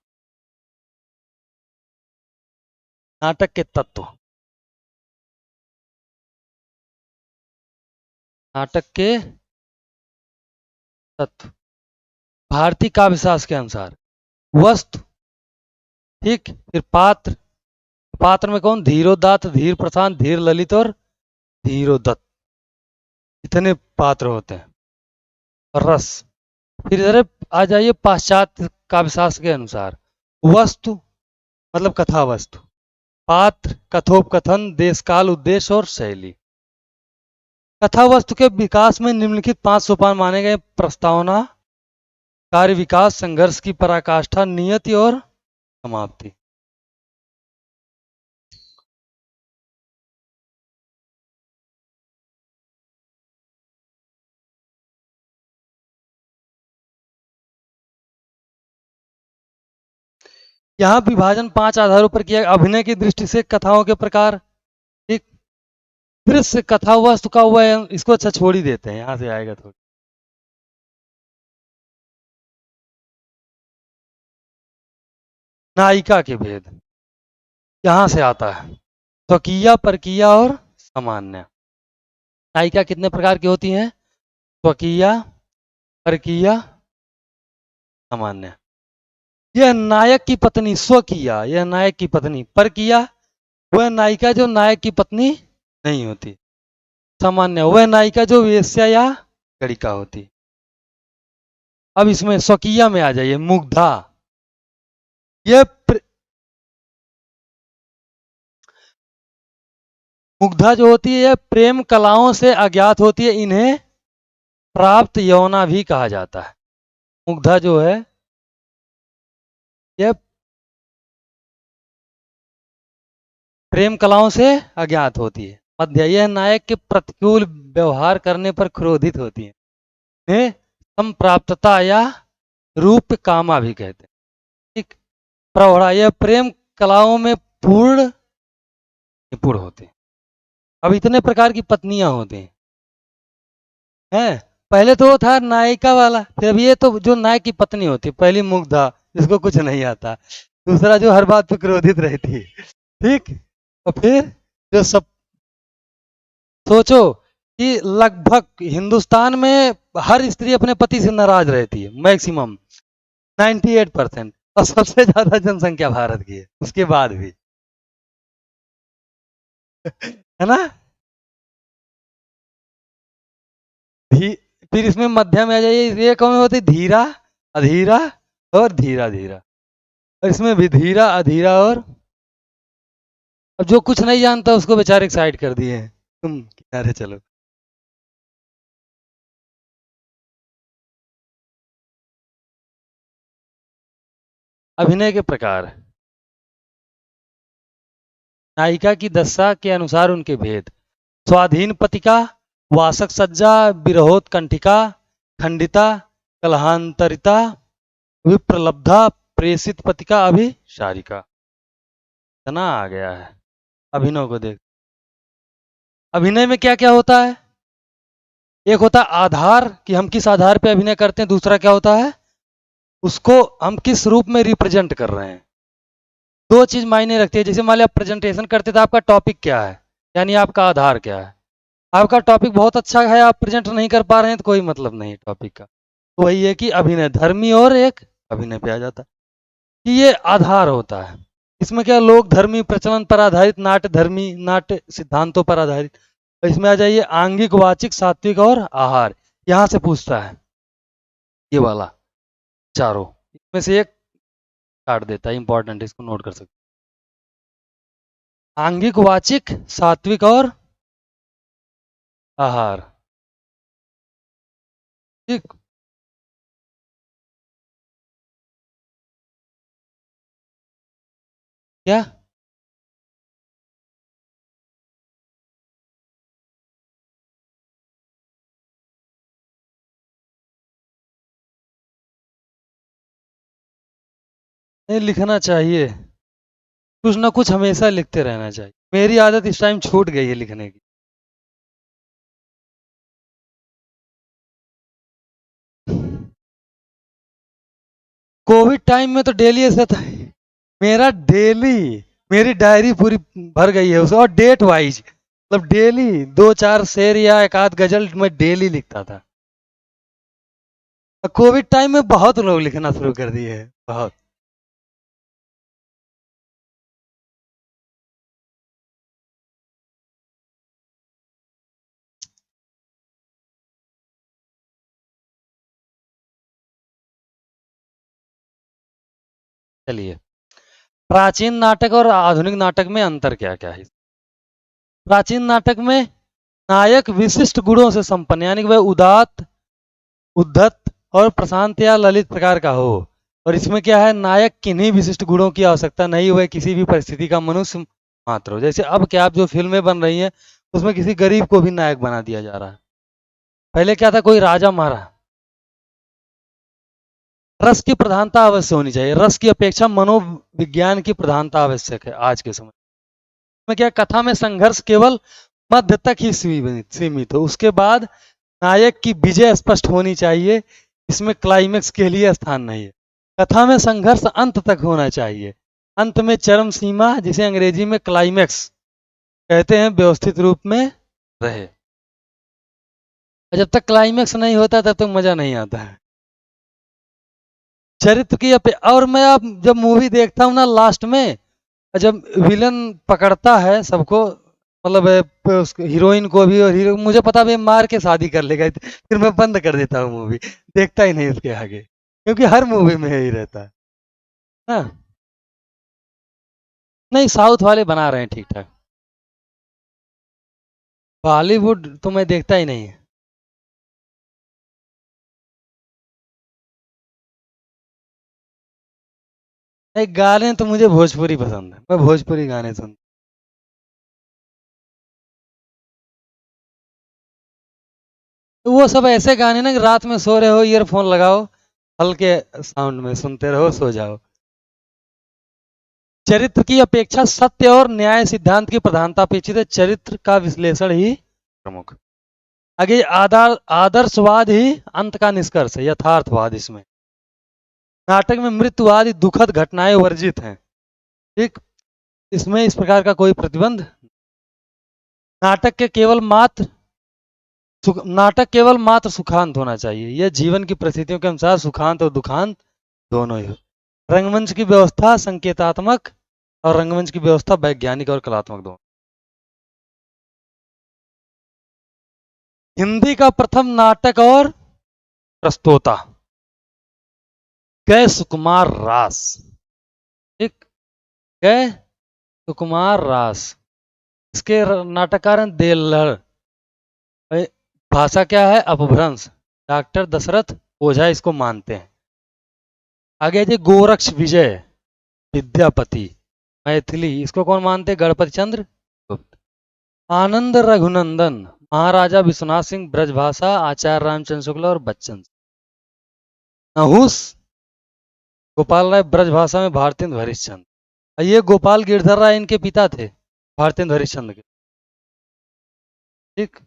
नाटक के तत्व। नाटक के तत्व भारतीय काव्य शास्त्र के अनुसार वस्तु। ठीक, फिर पात्र, पात्र में कौन? धीरोदात्त, धीर प्रशांत, धीर ललित और धीरोदत्त, इतने पात्र होते हैं। और रस। फिर इधर आ जाइए पाश्चात्य काव्यशास्त्र के अनुसार। वस्तु मतलब कथा वस्तु, पात्र, कथोपकथन, देश काल, उद्देश्य और शैली। कथा वस्तु के विकास में निम्नलिखित 5 सोपान माने गए: प्रस्तावना, कार्य विकास, संघर्ष की पराकाष्ठा, नियति और समाप्ति। यहाँ विभाजन 5 आधारों पर किया। अभिनय की दृष्टि से कथाओं के प्रकार। ठीक, दृश्य कथा वस्तु का हुआ है, इसको अच्छा छोड़ ही देते हैं, यहां से आएगा थोड़ा। नायिका के भेद यहां से आता है। स्वकीय, परकीय और सामान्य। नायिका कितने प्रकार की होती हैं? स्वकीय, परकीय, सामान्य। यह नायक की पत्नी स्वकीय, यह नायक की पत्नी। परकीय वह नायिका जो नायक की पत्नी नहीं होती। सामान्य वह नायिका जो वेश्या या गणिका होती। अब इसमें स्वकीय में आ जाइए। मुग्धा, यह मुग्धा जो होती है यह प्रेम कलाओं से अज्ञात होती है, इन्हें प्राप्त यौना भी कहा जाता है। मुग्धा जो है यह प्रेम कलाओं से अज्ञात होती है। मध्य, यह नायक के प्रतिकूल व्यवहार करने पर क्रोधित होती है, इन्हें संप्राप्तता या रूप कामा भी कहते हैं। ठीक। प्रौढ़ा, यह प्रेम कलाओं में पूर्ण निपुण होते हैं। अब इतने प्रकार की पत्नियां होती हैं। पहले तो वो था नायिका वाला, फिर अब ये तो जो नायक की पत्नी होती है। पहली मुग्धा जिसको कुछ नहीं आता, दूसरा जो हर बात पे क्रोधित रहती है, ठीक। और फिर जो सब, सोचो कि लगभग हिंदुस्तान में हर स्त्री अपने पति से नाराज रहती है, मैक्सिमम 98%। और सबसे ज्यादा जनसंख्या भारत की है उसके बाद भी, है ना। फिर इसमें मध्य में आ जाइए। ये कौन होती? धीरा, अधीरा और धीरा धीरा। और इसमें भी धीरा, अधीरा और, अब जो कुछ नहीं जानता उसको बेचारे साइड कर दिए हैं, तुम किनारे चलो। अभिनय के प्रकार, नायिका की दशा के अनुसार उनके भेद। स्वाधीन पतिका, वासक सज्जा, विरहोत्कंठिका, खंडिता, कलहांतरिता, विप्रलब्धा, प्रेषित पतिका, अभिसारिका। इतना आ गया है। अभिनय को देख, अभिनय में क्या क्या होता है? एक होता है आधार, कि हम किस आधार पे अभिनय करते हैं। दूसरा क्या होता है? उसको हम किस रूप में रिप्रेजेंट कर रहे हैं। दो चीज मायने रखती है। जैसे मान लिया आप प्रेजेंटेशन करते तो आपका टॉपिक क्या है, यानी आपका आधार क्या है। आपका टॉपिक बहुत अच्छा है, आप प्रेजेंट नहीं कर पा रहे हैं तो कोई मतलब नहीं टॉपिक का। तो वही है कि अभिनय धर्मी और एक अभिनय पे आ जाता है कि ये आधार होता है। इसमें क्या, लोक धर्मी प्रचलन पर आधारित, नाट्य धर्मी, नाट्य सिद्धांतों पर आधारित। तो इसमें आ जाइए आंगिक, वाचिक, सात्विक और आहार। यहां से पूछता है ये वाला चारों, इसमें से एक काट देता है, इंपॉर्टेंट, इसको नोट कर सकते। आंगिक, वाचिक, सात्विक और आहार। ठीक। क्या? नहीं, लिखना चाहिए, कुछ ना कुछ हमेशा लिखते रहना चाहिए। मेरी आदत इस टाइम छूट गई है लिखने की। कोविड टाइम में तो डेली ऐसा था, मेरा डेली, मेरी डायरी पूरी भर गई है उसे, और डेट वाइज, मतलब डेली दो चार शेर या एक आध गजल मैं डेली लिखता था। कोविड टाइम में बहुत लोग लिखना शुरू कर दिए हैं, बहुत। चलिए, प्राचीन नाटक और आधुनिक नाटक में अंतर क्या क्या है? प्राचीन नाटक में नायक विशिष्ट गुणों से संपन्न, यानी कि वह उदात्त, उद्धत और प्रशांत या ललित प्रकार का हो। और इसमें क्या है, नायक किन्हीं विशिष्ट गुणों की आवश्यकता नहीं, वह किसी भी परिस्थिति का मनुष्य मात्र हो। जैसे अब क्या, आप जो फिल्में बन रही हैं उसमें किसी गरीब को भी नायक बना दिया जा रहा है। पहले क्या था, कोई राजा महाराज। रस की प्रधानता अवश्य होनी चाहिए, रस की अपेक्षा मनोविज्ञान की प्रधानता आवश्यक है आज के समय में। क्या, कथा में संघर्ष केवल मध्य तक ही सीमित हो, उसके बाद नायक की विजय स्पष्ट होनी चाहिए। इसमें क्लाइमेक्स के लिए स्थान नहीं है। कथा में संघर्ष अंत तक होना चाहिए, अंत में चरम सीमा, जिसे अंग्रेजी में क्लाइमेक्स कहते हैं व्यवस्थित रूप में रहे। और जब तक क्लाइमेक्स नहीं होता तब तक मजा नहीं आता है। चरित्र की और मैं अब जब मूवी देखता हूँ ना लास्ट में, जब विलन पकड़ता है सबको, मतलब उस हीरोइन को भी और हीरो, मुझे पता भी मार के शादी कर लेगा, फिर मैं बंद कर देता हूँ मूवी, देखता ही नहीं उसके आगे, क्योंकि हर मूवी में यही रहता है। हाँ, नहीं साउथ वाले बना रहे हैं ठीक ठाक। बॉलीवुड तो मैं देखता ही नहीं। नहीं, गाने तो मुझे भोजपुरी पसंद है, मैं भोजपुरी गाने सुन। तो वो सब ऐसे गाने ना कि रात में सो रहे हो, ईयरफोन लगाओ, हल्के साउंड में सुनते रहो, सो जाओ। चरित्र की अपेक्षा सत्य और न्याय सिद्धांत की प्रधानता अपेक्षित है, चरित्र का विश्लेषण ही प्रमुख। आगे आदर्शवाद ही अंत का निष्कर्ष है, यथार्थवाद इसमें। नाटक में मृत्युवादी दुखद घटनाएं वर्जित हैं। ठीक, इसमें इस प्रकार का कोई प्रतिबंध। नाटक के केवल मात्र नाटक केवल मात्र सुखांत होना चाहिए, यह जीवन की परिस्थितियों के अनुसार सुखांत और दुखांत दोनों ही हो। रंगमंच की व्यवस्था संकेतात्मक और रंगमंच की व्यवस्था वैज्ञानिक और कलात्मक दोनों। हिंदी का प्रथम नाटक और प्रस्तोता गए सुकुमार रास। ठीक, गए सुकुमार रास। इसके नाटककार हैं देलड़। भाषा क्या है? अपभ्रंश। डॉक्टर दशरथ ओझा इसको मानते हैं। आगे जी गोरक्ष विजय विद्यापति मैथिली, इसको कौन मानते हैं? गणपति चंद्र गुप्त। आनंद रघुनंदन महाराजा विश्वनाथ सिंह ब्रजभाषा आचार्य रामचंद्र शुक्ला और बच्चन। नहुस गोपाल राय ब्रजभाषा में भारतेंद्र हरिश्चंद्र। ये गोपाल गिरधर राय इनके पिता थे, भारतेंद्र हरिश्चंद्र के। ठीक,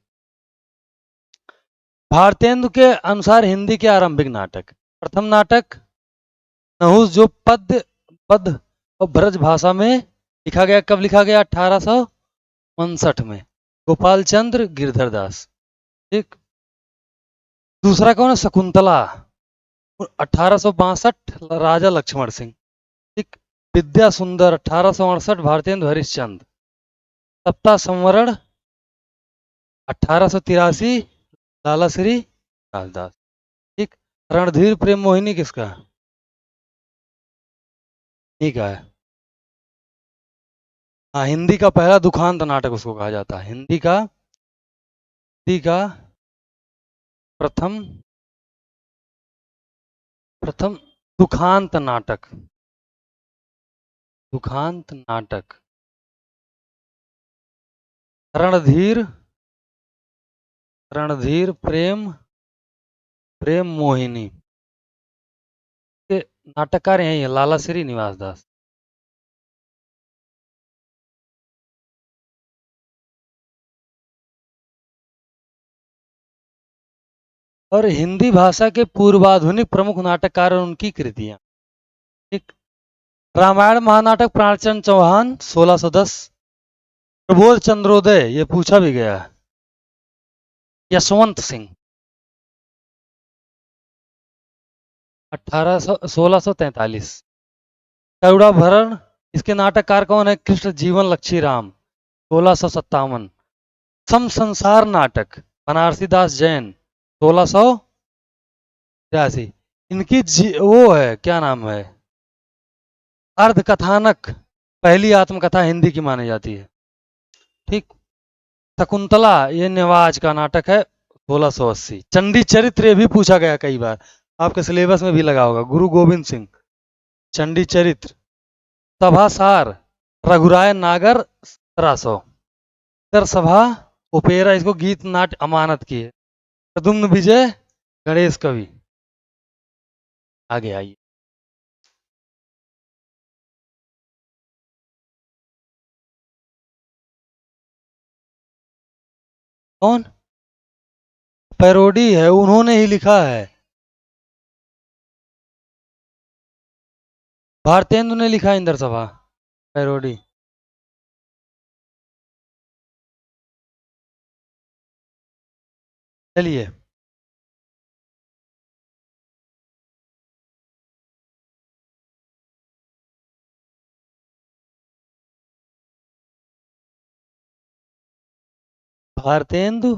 भारतेंदु के अनुसार हिंदी के आरंभिक नाटक, प्रथम नाटक नहुस, जो पद्य पद और ब्रज भाषा में लिखा गया। कब लिखा गया? 1859 में, गोपाल चंद्र गिरधर दास। ठीक, दूसरा कौन है? शकुंतला 1862 राजा लक्ष्मण सिंह। ठीक, विद्या सुंदर 1868 भारतेंदु हरिश्चंद्र। सप्ताह संवरण 1883 लाला श्री कालिदास। ठीक, रणधीर प्रेम मोहिनी किसका? ठीक है। हाँ, हिंदी का पहला दुखांत नाटक उसको कहा जाता है। हिंदी का प्रथम प्रथम दुखांत नाटक। दुखांत नाटक रणधीर रणधीर प्रेम प्रेम मोहिनी के नाटककार यही है, लाला श्री निवास दास। और हिंदी भाषा के पूर्वाधुनिक प्रमुख नाटककार और उनकी कृतियां। ठीक, रामायण महानाटक प्राणचंद चौहान 1610। प्रबोध चंद्रोदय, ये पूछा भी गया है, यशवंत सिंह 1643। करुणाभरण, इसके नाटककार कौन है? कृष्ण जीवन लक्ष्मी राम 1657। सम संसार नाटक बनारसी दास जैन 1683। इनकी वो है, क्या नाम है, अर्धकथानक पहली आत्मकथा हिंदी की मानी जाती है। ठीक, शकुंतला ये नेवाज का नाटक है 1680। चंडी चरित्र ये भी पूछा गया कई बार, आपके सिलेबस में भी लगा होगा, गुरु गोविंद सिंह चंडी चरित्र। सभासार रघुराय नागर 1700। सभा ओपेरा, इसको गीत नाट्य अमानत की है। प्रद्युम्न विजय गणेश कवि। आगे आइए। कौन? पैरोडी है, उन्होंने ही लिखा है, भारतेंदु ने लिखा है इंद्र सभा पैरोडी। चलिए, भारतेंदु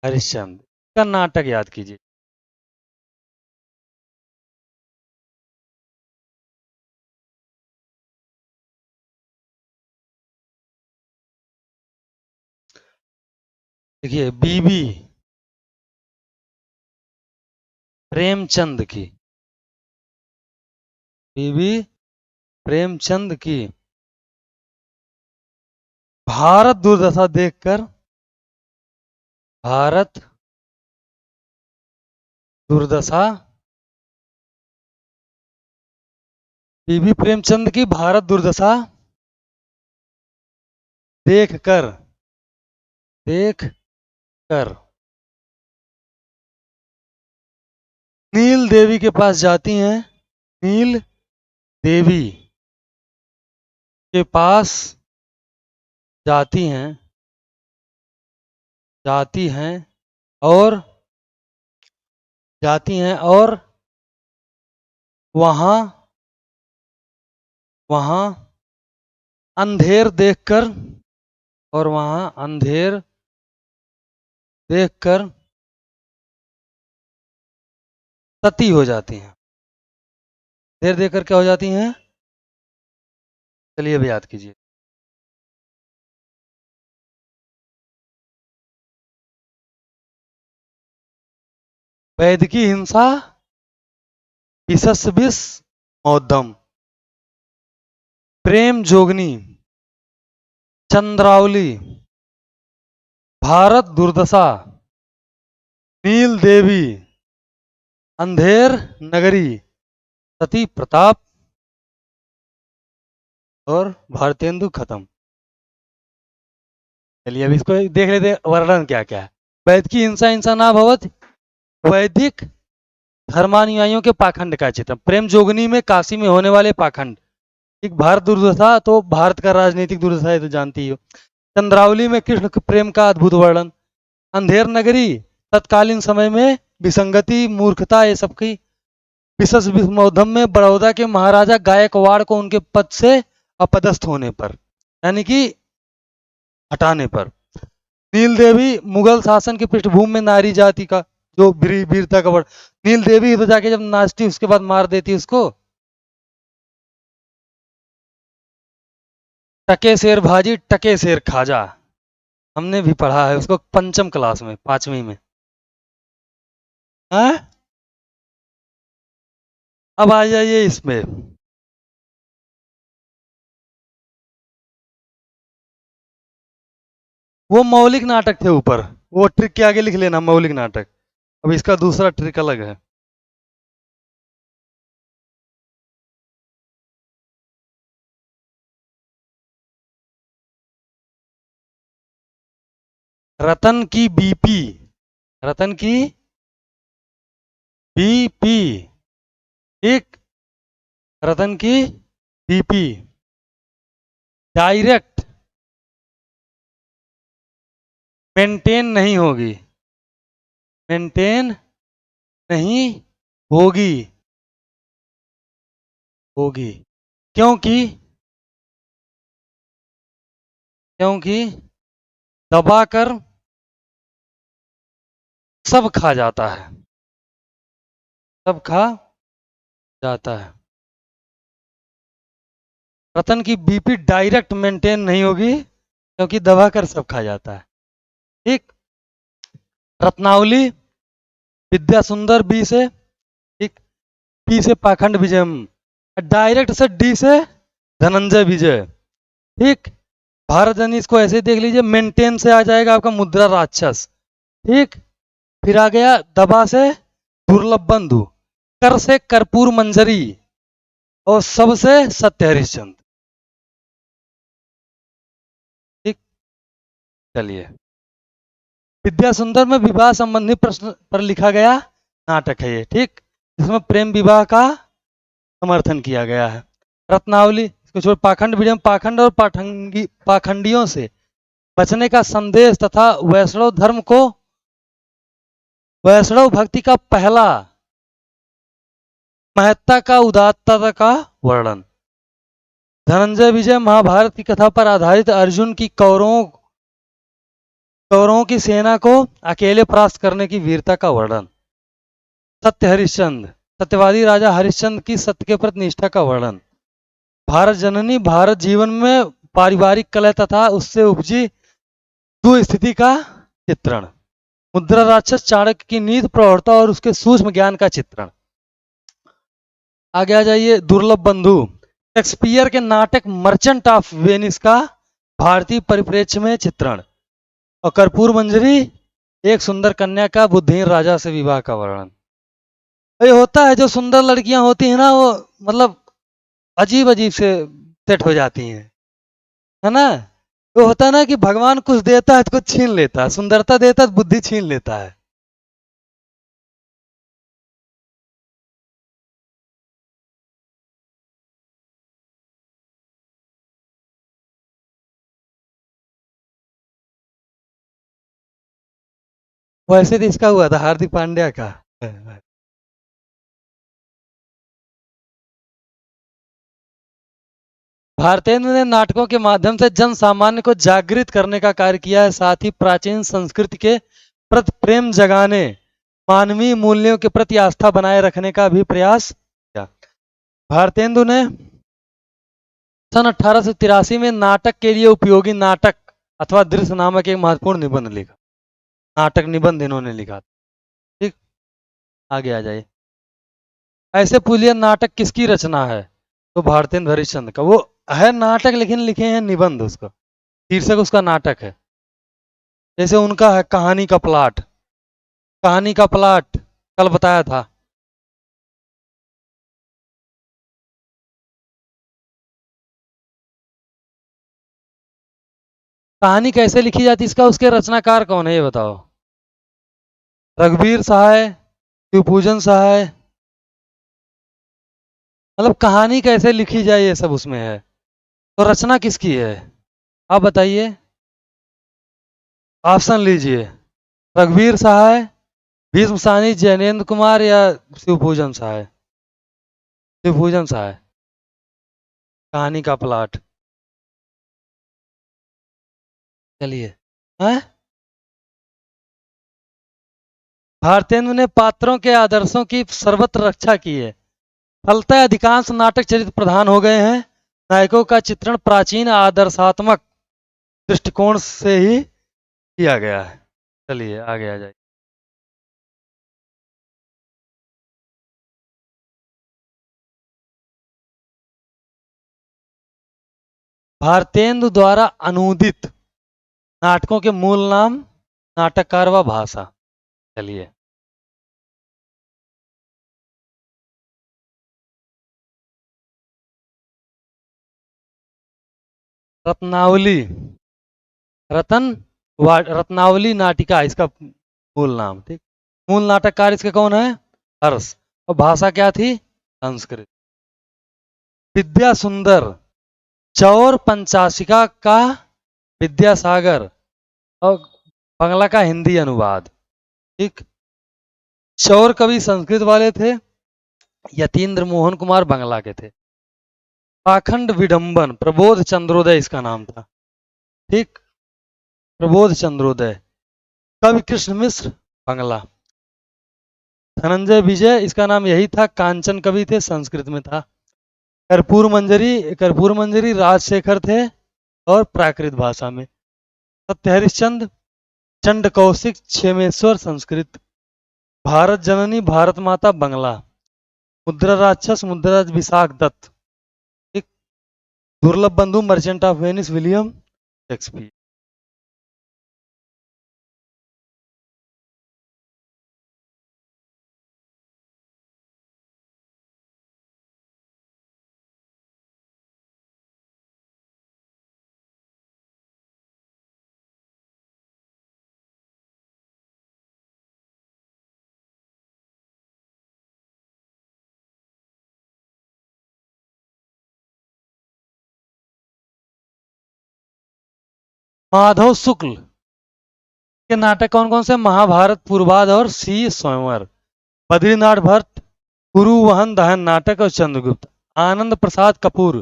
हरिश्चंद्र का नाटक याद कीजिए। देखिए, बीबी प्रेमचंद की, बीबी प्रेमचंद की भारत दुर्दशा देखकर, भारत दुर्दशा, बीबी प्रेमचंद की भारत दुर्दशा देखकर, देखकर नील देवी के पास जाती हैं, नील देवी के पास जाती हैं, जाती हैं और जाती हैं और वहां वहां अंधेर देखकर, और वहां अंधेर देखकर सती हो जाती हैं। देर देखकर क्या हो जाती हैं? चलिए, अभी याद कीजिए। वैदिकी हिंसा, विशस विष मौदम, प्रेम जोगनी, चंद्रावली, भारत दुर्दशा, नील देवी, अंधेर नगरी, सती प्रताप और भारतेंदु खत्म। चलिए, अब इसको देख लेते हैं वर्णन क्या क्या है। वैद की हिंसा, हिंसा ना भवत, वैदिक धर्मानुयायियों के पाखंड का चित्र। प्रेम जोगनी में काशी में होने वाले पाखंड। एक भारत दुर्दशा, तो भारत का राजनीतिक दुर्दशा है तो जानती ही हो। चंद्रावली में कृष्ण के प्रेम का अद्भुत वर्णन। अंधेर नगरी, तत्कालीन समय में विसंगति, मूर्खता, ये सब की। विशस विस्मोधम में बड़ौदा के महाराजा गायकवाड़ को उनके पद से अपदस्थ होने पर, यानी कि हटाने पर। नील देवी, मुगल शासन की पृष्ठभूमि में नारी जाति का जो वीरता का वर्णन। नील देवी तो जाके जब नाचती उसके बाद मार देती उसको। टके शेर भाजी, टके शेर खाजा, हमने भी पढ़ा है उसको पंचम क्लास में, पांचवी में। हाँ? अब आ जाइए इसमें। वो मौलिक नाटक थे ऊपर, वो ट्रिक के आगे लिख लेना मौलिक नाटक। अब इसका दूसरा ट्रिक अलग है। रतन की बीपी, रतन की बीपी, एक रतन की बीपी डायरेक्ट मेंटेन नहीं होगी, मेंटेन नहीं होगी, होगी क्योंकि, क्योंकि दबाकर सब खा जाता है, सब खा जाता है। रतन की बीपी डायरेक्ट मेंटेन नहीं होगी क्योंकि दबाकर सब खा जाता है। ठीक। रत्नावली, विद्या सुंदर बी से, ठीक। पी से पाखंड विजय, डायरेक्ट से डी से धनंजय विजय। ठीक। भारत जन इसको ऐसे देख लीजिए, मेंटेन से आ जाएगा आपका मुद्रा राक्षस। ठीक। फिर आ गया दबा से दुर्लभ बंधु, कर से कर्पूर मंजरी, और सबसे सत्य हरिश्चंद्र। ठीक। चलिए, विद्या सुंदर में विवाह संबंधी प्रश्न पर लिखा गया नाटक है ये। ठीक। इसमें प्रेम विवाह का समर्थन किया गया है। रत्नावली, इसको छोड़ पाखंड विजय, पाखंड और पाखंडियों से बचने का संदेश तथा वैष्णव धर्म को, वैष्णव भक्ति का पहला, महत्ता का उदात्तता का वर्णन। धनंजय विजय महाभारत की कथा पर आधारित अर्जुन की कौरवों की सेना को अकेले परास्त करने की वीरता का वर्णन। सत्य हरिश्चंद्र, सत्यवादी राजा हरिश्चंद्र की सत्य के प्रति निष्ठा का वर्णन। भारत जननी, भारत जीवन में पारिवारिक कलह तथा उससे उपजी दुस्थिति का चित्रण। मुद्रा राक्षस, चाणक्य की नीति, प्रौढ़ता और उसके सूक्ष्म ज्ञान का चित्रण। आगे आ जाइए, दुर्लभ बंधु, शेक्सपियर के नाटक मर्चेंट ऑफ वेनिस का भारतीय परिप्रेक्ष्य में चित्रण। और कर्पूर मंजरी, एक सुंदर कन्या का बुद्धिहीन राजा से विवाह का वर्णन। ये होता है जो सुंदर लड़कियां होती हैं ना, वो मतलब अजीब अजीब से सेट हो जाती हैं, है ना। वो होता है ना कि भगवान कुछ देता है तो कुछ छीन लेता है, सुंदरता देता है तो बुद्धि छीन लेता है। वैसे तो इसका हुआ था हार्दिक पांड्या का। भारतेंदु ने नाटकों के माध्यम से जन सामान्य को जागृत करने का कार्य किया है, साथ ही प्राचीन संस्कृति के प्रति प्रेम जगाने, मानवीय मूल्यों के प्रति आस्था बनाए रखने का भी प्रयास किया। भारतेंदु ने सन 1883 में नाटक के लिए उपयोगी नाटक अथवा दृश्य नामक एक महत्वपूर्ण निबंध लिखा। नाटक निबंध इन्होंने लिखा। ठीक, आगे आ जाइए। ऐसे पुलिया नाटक किसकी रचना है? तो भारतेंदु हरिश्चंद्र का। वो है नाटक लेकिन लिखे हैं निबंध, उसका शीर्षक उसका नाटक है। जैसे उनका है कहानी का प्लाट। कहानी का प्लाट कल बताया था। कहानी कैसे लिखी जाती है इसका, उसके रचनाकार कौन है ये बताओ। रघुवीर सहाय, शिवपूजन सहाय। मतलब कहानी कैसे लिखी जाए ये सब उसमें है। तो रचना किसकी है आप बताइए। ऑप्शन लीजिए। रघुवीर सहाय, भीष्म सानी, जैनेन्द्र कुमार या शिवपूजन सहाय। शिवपूजन सहाय। कहानी का प्लाट। चलिए। हैं? भारतेंदु ने पात्रों के आदर्शों की सर्वत्र रक्षा की है। फलतः अधिकांश नाटक चरित्र प्रधान हो गए हैं। नायकों का चित्रण प्राचीन आदर्शात्मक दृष्टिकोण से ही किया गया है। चलिए आगे आ जाइए। भारतेंदु द्वारा अनूदित नाटकों के मूल नाम, नाटककार व भाषा। चलिए। रत्नावली, रतन रत्नावली नाटिका इसका मूल नाम। ठीक, मूल नाटककार इसके कौन है? हर्ष। और भाषा क्या थी? संस्कृत। विद्या सुंदर, चौर पंचाशिका का विद्यासागर और बंगला का हिंदी अनुवाद। ठीक। चौर कवि संस्कृत वाले थे, यतीन्द्र मोहन कुमार बंगला के थे। पाखंड विडंबन, प्रबोध चंद्रोदय इसका नाम था। ठीक, प्रबोध चंद्रोदय। कवि कृष्ण मिश्र बंगला। धनंजय विजय इसका नाम यही था, कांचन कवि थे, संस्कृत में था। कर्पूर मंजरी राजशेखर थे और प्राकृत भाषा में। सत्य हरिश्चंद्र, चंड कौशिक, क्षेमेश्वर संस्कृत। भारत जननी, भारत माता बंगला। मुद्रा राक्षस, मुद्रा विशाख दत्त। ठीक। Durlabh Bandhu, merchant of Venice, William Shakespeare. Madhav Shukla के नाटक कौन कौन से? महाभारत पूर्वाध और सी स्वयंवर। बद्रीनाथ भट्ट गुरु वहन दहन नाटक और चंद्रगुप्त। आनंद प्रसाद कपूर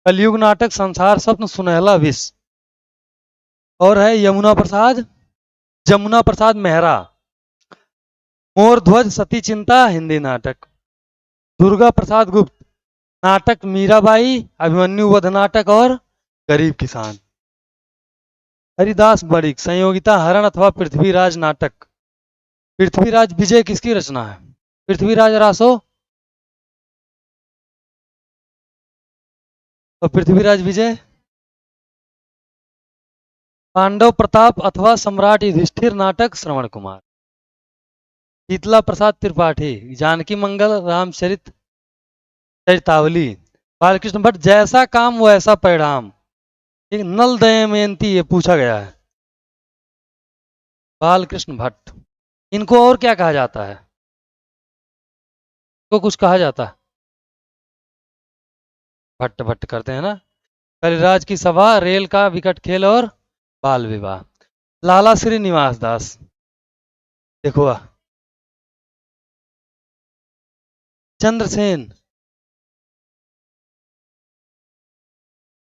कलयुग नाटक संसार स्वप्न सुनहला विष। और है जमुना प्रसाद मेहरा मोर ध्वज सती चिंता हिंदी नाटक। दुर्गा प्रसाद गुप्त नाटक मीराबाई अभिमन्यु वध नाटक और गरीब किसान। हरिदास बड़िक संयोगिता हरण अथवा पृथ्वीराज नाटक। पृथ्वीराज विजय किसकी रचना है? पृथ्वीराज रासो और पृथ्वीराज विजय। पांडव प्रताप अथवा सम्राट युधिष्ठिर नाटक श्रवण कुमार। शीतला प्रसाद त्रिपाठी जानकी मंगल रामचरित चरितावली। बालकृष्ण भट्ट जैसा काम वैसा परिणाम। एक नल दमयंती ये पूछा गया है। बालकृष्ण भट्ट इनको और क्या कहा जाता है? को कुछ कहा जाता है? भट्ट भट्ट करते हैं ना। कलिराज की सभा रेल का विकट खेल और बाल विवाह। लाला श्रीनिवास दास देखो चंद्रसेन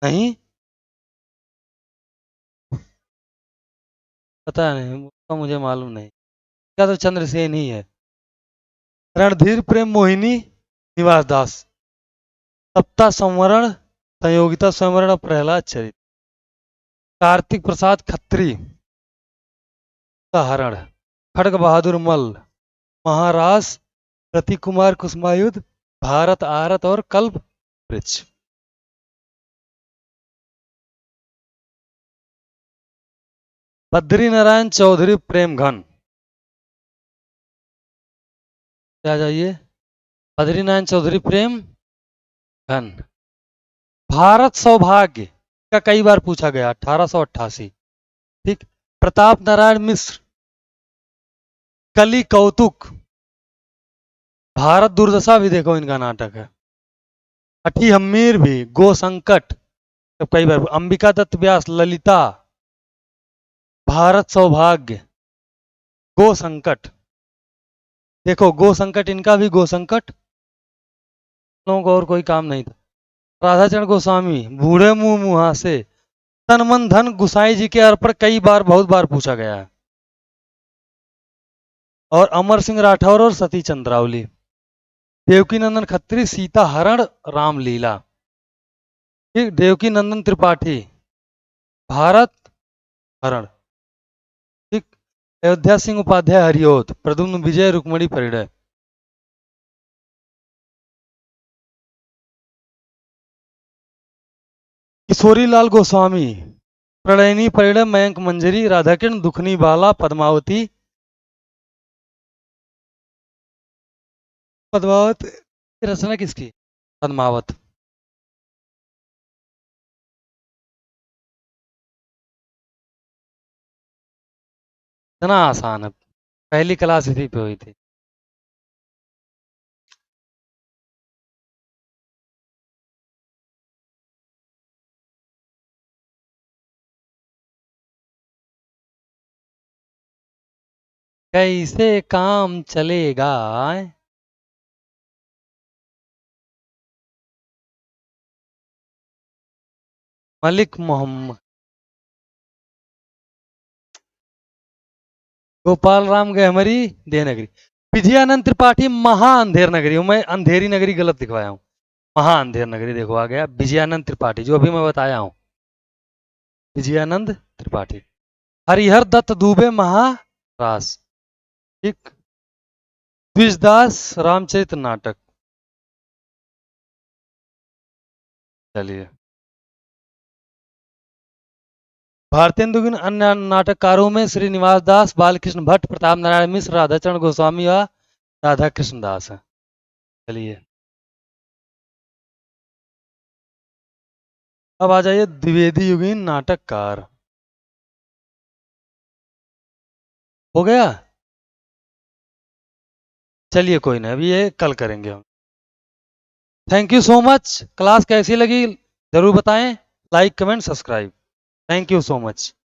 नहीं पता नहीं उसका मुझे मालूम नहीं। क्या तो चंद्रसेन ही है। रणधीर प्रेम मोहिनी निवास दास। सप्ता संवरण संयोगिता संवरण और प्रहलाद चरित। कार्तिक प्रसाद खत्री हरण। खड़ग बहादुर मल्ल महाराज प्रतीक कुमार कुसुमायुध भारत आरत और कल्प वृक्ष। बद्री नारायण चौधरी प्रेम घन क्या जाइए? बद्रीनारायण चौधरी प्रेम घन। भारत सौभाग्य का कई बार पूछा गया 1888। ठीक। प्रताप नारायण मिश्र कली कौतुक। भारत दुर्दशा भी देखो इनका नाटक है। अठी हम्मीर भी गो संकट कई बार। अंबिका दत्त व्यास ललिता भारत सौभाग्य गो संकट। देखो गो संकट इनका भी गो संकट। लोगों को और कोई काम नहीं था। राधाचरण गोस्वामी बूढ़े मुंह मुहा से तन मन धन गुसाई जी के अर्पण कई बार बहुत बार पूछा गया है। और अमर सिंह राठौर और सती चंद्रावली। देवकी नंदन खत्री सीता हरण रामलीला। ठीक। देवकी नंदन त्रिपाठी भारत हरण। ठीक। अयोध्या सिंह उपाध्याय हरिओत प्रद्युम्न विजय रुक्मणी परिणय। किशोरी लाल गोस्वामी प्रणयनी परिणय मयंक मंजरी राधाकिरण दुखनी बाला पद्मावती। पद्मावत रचना किसकी? पद्मावत। इतना आसान है। पहली क्लास इसी पे हुई थी। कैसे काम चलेगा? मलिक मोहम्मद गोपाल राम गहमरी देहनगरी। विजयानंद त्रिपाठी महा अंधेर नगरी हूं मैं। अंधेरी नगरी गलत दिखवाया हूं। महा अंधेर नगरी देखो आ गया। विजयानंद त्रिपाठी जो अभी मैं बताया हूं। विजयानंद त्रिपाठी। हरिहर दत्त दुबे महारास। ठीक। द्विजदास रामचरित नाटक। चलिए भारतेंदु गुण अन्य नाटककारों में श्रीनिवास दास बालकृष्ण भट्ट प्रताप नारायण मिश्र राधाचरण गोस्वामी व राधा कृष्ण दास है। चलिए अब आ जाइए द्विवेदी युगीन नाटककार। हो गया? चलिए कोई नहीं अभी ये कल करेंगे हम। Thank you so much. Class कैसी लगी जरूर बताएं। Like comment subscribe. Thank you so much.